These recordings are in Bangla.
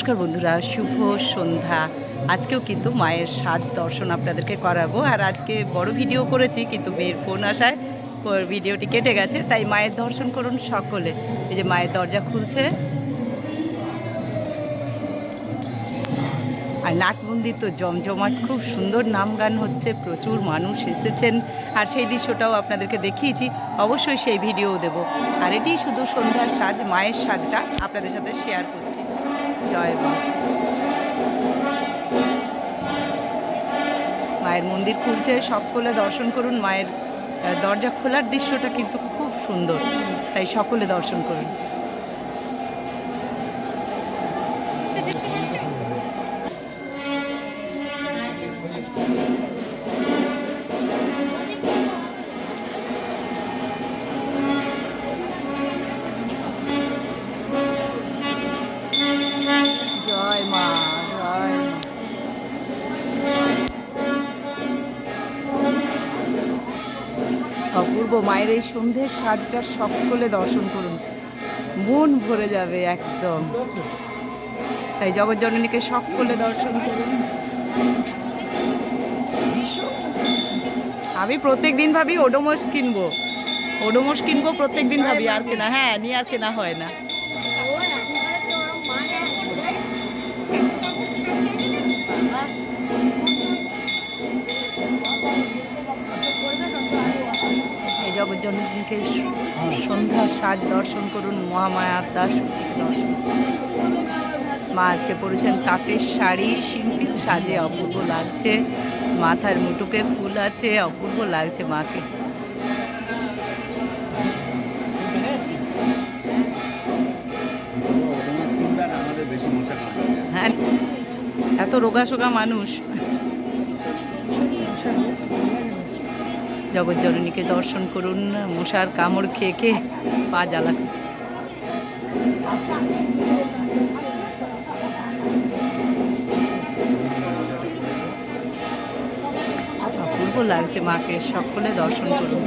নমস্কার বন্ধুরা, শুভ সন্ধ্যা। আজকেও কিন্তু মায়ের সাজ দর্শন আপনাদেরকে করাবো। আর আজকে বড় ভিডিও করেছি, কিন্তু মেয়ের ফোন আসায় ভিডিওটি কেটে গেছে। তাই মায়ের দর্শন করুন সকলে। এই যে মায়ের দরজা খুলছে। আর নাট মন্দির তো জমজমাট, খুব সুন্দর নাম গান হচ্ছে, প্রচুর মানুষ এসেছেন। আর সেই দৃশ্যটাও আপনাদেরকে দেখিয়েছি, অবশ্যই সেই ভিডিও দেব। আর এটি শুধু সন্ধ্যার সাজ, মায়ের সাজটা আপনাদের সাথে শেয়ার করছি। জয় মা। মায়ের মন্দির খুলছে, সকলে দর্শন করুন। মায়ের দরজা খোলার দৃশ্যটা কিন্তু খুব সুন্দর, তাই সকলে দর্শন করুন। জয় মা, জয় মা। অপূর্ব মায়ের এই সন্ধ্যের সাজটা সকলে দর্শন করুন, মন ভরে যাবে একদম। তাই জগৎজননীকে সকলে দর্শন করুন। আমি প্রত্যেক দিন ভাবি ওডোমস কিনবো, প্রত্যেক দিন ভাবি, আর কেনা, হ্যাঁ নিয়ে আর কেনা হয় না। এই জগৎজননীকে সন্ধ্যার সাজ দর্শন করুন, মহামায়ার দাস দর্শন। মা আজকে পরেছেন তাঁতের শাড়ি, শিল্পীর সাজে অপূর্ব লাগছে। মাথার মুটুকে ফুল আছে, অপূর্ব লাগছে মাকে। হ্যাঁ, এত রোগাশোগা মানুষ। জগৎজননীকে দর্শন করুন, মশার কামড় খেয়ে খেয়ে পা জ্বালা। অপূর্ব লাগছে মাকে, সকলে দর্শন করুন।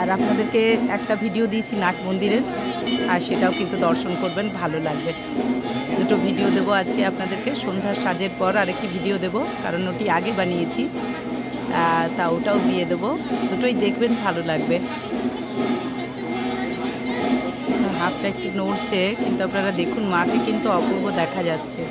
আর আপনাদেরকে একটা ভিডিও দিয়েছি নাট মন্দিরের, আর সেটাও কিন্তু দর্শন করবেন, ভালো লাগবে। দুটো ভিডিও দেবো আজকে আপনাদেরকে। সন্ধ্যার সাজের পর আরেকটি ভিডিও দেব, কারণ ওটি আগে বানিয়েছি, তা ওটাও দিয়ে দেবো। দুটোই দেখবেন, ভালো লাগবে। হাতটা একটু নড়ছে, কিন্তু আপনারা দেখুন মাকে কিন্তু অপূর্ব দেখা যাচ্ছে।